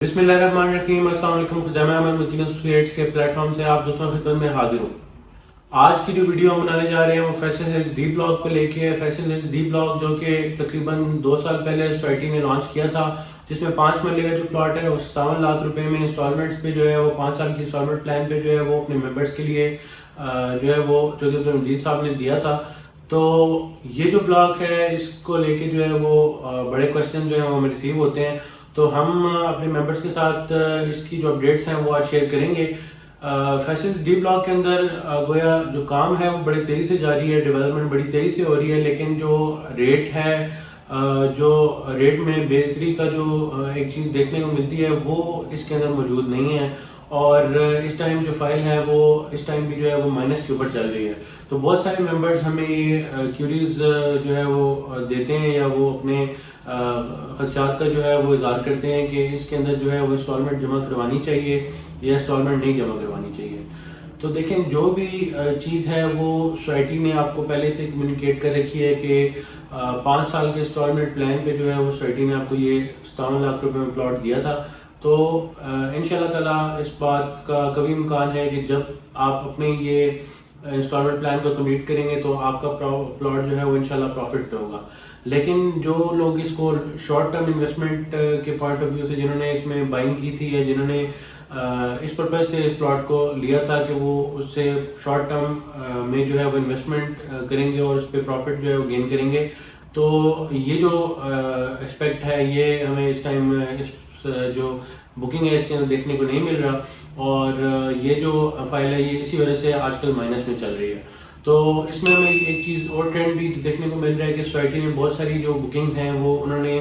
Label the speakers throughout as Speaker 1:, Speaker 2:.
Speaker 1: बिस्मिल्लाहिर्रहमानिर्रहीम। अस्सलाम वालेकुम। खुजामा अहमद वकील एसोसिएट्स के प्लेटफॉर्म से आप दोस्तों की खिदमत में हाजिर हूँ। आज की जो वीडियो हम बनाने जा रहे हैं वो फैसल हिल्स डी ब्लॉक को लेके है। फैसल हिल्स डी ब्लॉक जो कि तकरीबन 2 साल पहले सोसाइटी ने लॉन्च किया था, जिसमें 5 मरले का जो प्लॉट है वो 57 लाख रुपए में इंस्टॉलमेंट्स पे जो है वो 5 साल की इंस्टॉलमेंट प्लान पे जो है वो अपने मेंबर्स के लिए जो है वो चौधरी मजीद साहब ने दिया था। तो ये जो ब्लॉक है इसको लेके जो है वो बड़े क्वेश्चन जो है वो हमें रिसीव होते हैं, तो हम अपने मेंबर्स के साथ इसकी जो अपडेट्स हैं वो आज शेयर करेंगे। फैसल डी ब्लॉक के अंदर गोया जो काम है वो बड़ी तेज़ी से जारी है, डेवलपमेंट बड़ी तेज़ी से हो रही है, लेकिन जो रेट है जो रेट में बेहतरी का जो एक चीज़ देखने को मिलती है वो इसके अंदर मौजूद नहीं है। और इस टाइम जो फाइल है वो इस टाइम भी जो है वो माइनस के ऊपर चल रही है। तो बहुत सारे मेंबर्स हमें ये क्यूरीज जो है वो देते हैं या वो अपने खदशात का जो है वो इज़हार करते हैं कि इसके अंदर जो है वो इंस्टॉलमेंट जमा करवानी चाहिए या इंस्टॉलमेंट नहीं जमा करवानी चाहिए। तो देखें, जो भी चीज़ है वो सोसाइटी ने आपको पहले से कम्युनिकेट कर रखी है कि 5 साल के इंस्टॉलमेंट प्लान पे जो है वो सोसाइटी ने आपको ये 57 लाख रुपए में प्लॉट दिया था। तो इंशाल्लाह ताला इस बात का कभी इम्कान है कि जब आप अपने ये इंस्टॉलमेंट प्लान को कंप्लीट करेंगे तो आपका प्लॉट जो है वो इंशाल्लाह प्रॉफिट पे होगा। लेकिन जो लोग इसको शॉर्ट टर्म इन्वेस्टमेंट के पॉइंट ऑफ व्यू से जिन्होंने इसमें बाइंग की थी या जिन्होंने इस पर्पज़ से इस प्लॉट को लिया था कि वो उससे शॉर्ट टर्म में जो है वो इन्वेस्टमेंट करेंगे और उस पर प्रॉफिट जो है वो गेन करेंगे, तो ये जो एस्पेक्ट है ये हमें इस टाइम इस जो बुकिंग है इसके अंदर देखने को नहीं मिल रहा। और ये जो फाइल है ये इसी वजह से आजकल माइनस में चल रही है। तो इसमें हमें एक चीज़ और ट्रेंड भी देखने को मिल रहा है कि सोसाइटी में बहुत सारी जो बुकिंग हैं वो उन्होंने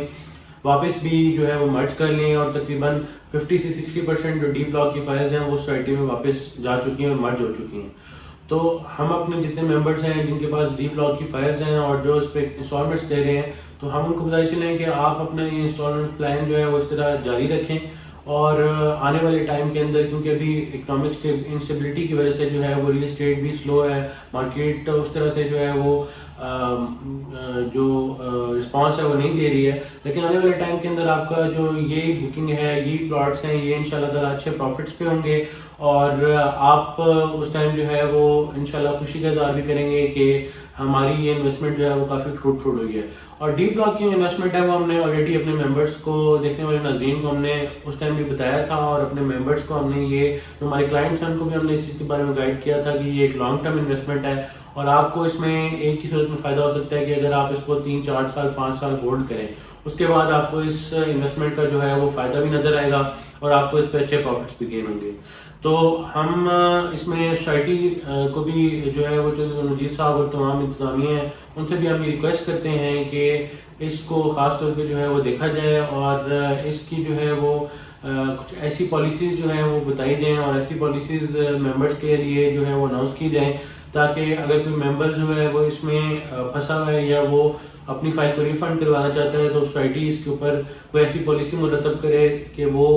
Speaker 1: वापस भी जो है वो मर्ज कर लिए हैं और तकरीबन 50 से 60% जो डी ब्लॉक की फाइल्स हैं वो सोसाइटी में वापस जा चुकी हैं और मर्ज हो चुकी हैं। तो हम अपने जितने मेंबर्स हैं जिनके पास डी ब्लॉक की फाइल्स हैं और जो इस पर इंस्टॉलमेंट्स दे रहे हैं, तो हम उनको गुजारिश लें कि आप अपना ये इंस्टॉलमेंट प्लान जो है वो इस तरह जारी रखें। और आने वाले टाइम के अंदर, क्योंकि अभी इकोनॉमिक इंस्टेबिलिटी की वजह से जो है वो रियल एस्टेट भी स्लो है, मार्केट उस तरह से जो है वो जो रिस्पांस है वो नहीं दे रही है, लेकिन आने वाले टाइम के अंदर आपका जो ये बुकिंग है, ये प्लॉट्स हैं, ये इंशाल्लाह ताला अच्छे प्रॉफिट्स पे होंगे और आप उस टाइम जो है वो इंशाल्लाह खुशी का इज़हार भी करेंगे कि हमारी ये इन्वेस्टमेंट जो है वो काफ़ी फ्रूटफुल हुई है। और डी ब्लॉक की इन्वेस्टमेंट है वो हमने ऑलरेडी अपने मेंबर्स को, देखने वाले नाज़रीन को हमने उस टाइम भी बताया था और अपने मेंबर्स को हमने ये जो हमारे क्लाइंट्स हैं उनको भी हमने इस चीज़ के बारे में गाइड किया था कि ये एक लॉन्ग टर्म इन्वेस्टमेंट है और आपको इसमें एक ही सूरत में फ़ायदा हो सकता है कि अगर आप इसको 3-4 साल 5 साल होल्ड करें, उसके बाद आपको इस इन्वेस्टमेंट का जो है वो फ़ायदा भी नज़र आएगा और आपको इस पर अच्छे प्रॉफिट्स भी गेन होंगे। तो हम इसमें सोसाइटी को भी जो है वो जो मजीद साहब और तमाम इंतज़ामिया हैं उनसे भी हम ये रिक्वेस्ट करते हैं कि इसको ख़ास तौर पे जो है वो देखा जाए और इसकी जो है वो कुछ ऐसी पॉलिसीज़ जो हैं वो बताई जाएँ और ऐसी पॉलिसीज़ मेंबर्स के लिए जो है वो अनाउंस की जाएँ, ताकि अगर कोई मेंबर जो है वो इसमें फंसा हुआ है या वो अपनी फाइल को रिफंड करवाना चाहता है तो सोसाइटी इसके ऊपर कोई ऐसी पॉलिसी मुरतब करे कि वो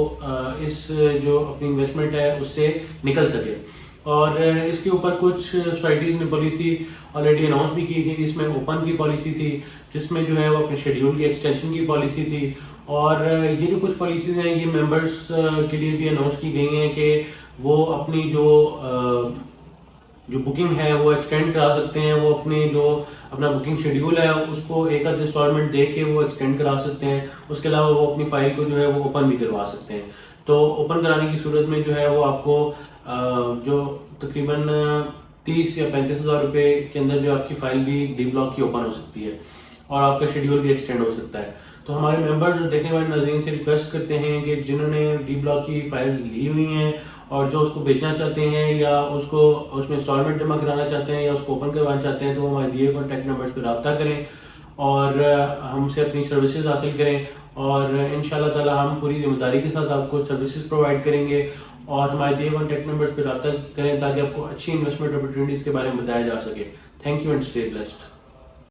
Speaker 1: इस जो अपनी इन्वेस्टमेंट है उससे निकल सके। और इसके ऊपर कुछ सोसाइटी ने पॉलिसी ऑलरेडी अनाउंस भी की थी, जिसमें ओपन की पॉलिसी थी, जिसमें जो है वो अपने शेड्यूल की एक्सटेंशन की पॉलिसी थी। और ये जो कुछ पॉलिसीज़ हैं ये मेंबर्स के लिए भी अनाउंस की गई हैं कि वो अपनी जो बुकिंग है वो एक्सटेंड करा सकते हैं, वो अपने जो अपना बुकिंग शेड्यूल है उसको एक आध इंस्टॉलमेंट दे के वो एक्सटेंड करा सकते हैं। उसके अलावा वो अपनी फाइल को जो है वो ओपन भी करवा सकते हैं। तो ओपन कराने की सूरत में जो है वो आपको जो तकरीबन 30 या 35 हज़ार रुपये के अंदर जो आपकी फाइल भी डी ब्लॉक की ओपन हो सकती है और आपका शेड्यूल भी एक्सटेंड हो सकता है। तो हमारे मेंबर्स जो देखने वाले नाज़रीन से रिक्वेस्ट करते हैं कि जिन्होंने डी ब्लॉक की फाइल ली हुई हैं और जो उसको बेचना चाहते हैं या उसको उसमें इंस्टॉलमेंट जमा कराना चाहते हैं या उसको ओपन करवाना चाहते हैं, तो हमारे दिए कॉन्टैक्ट नंबर्स पर रब्ता करें और हमसे अपनी सर्विसेज हासिल करें और इंशाल्लाह ताला हम पूरी जिम्मेदारी के साथ आपको सर्विसेज प्रोवाइड करेंगे और हमारे दिए कॉन्टैक्ट नंबर्स पर रब्ता करें ताकि आपको अच्छी इन्वेस्टमेंट अपॉर्चुनिटीज़ के बारे में बताया जा सके। Thank you and stay blessed.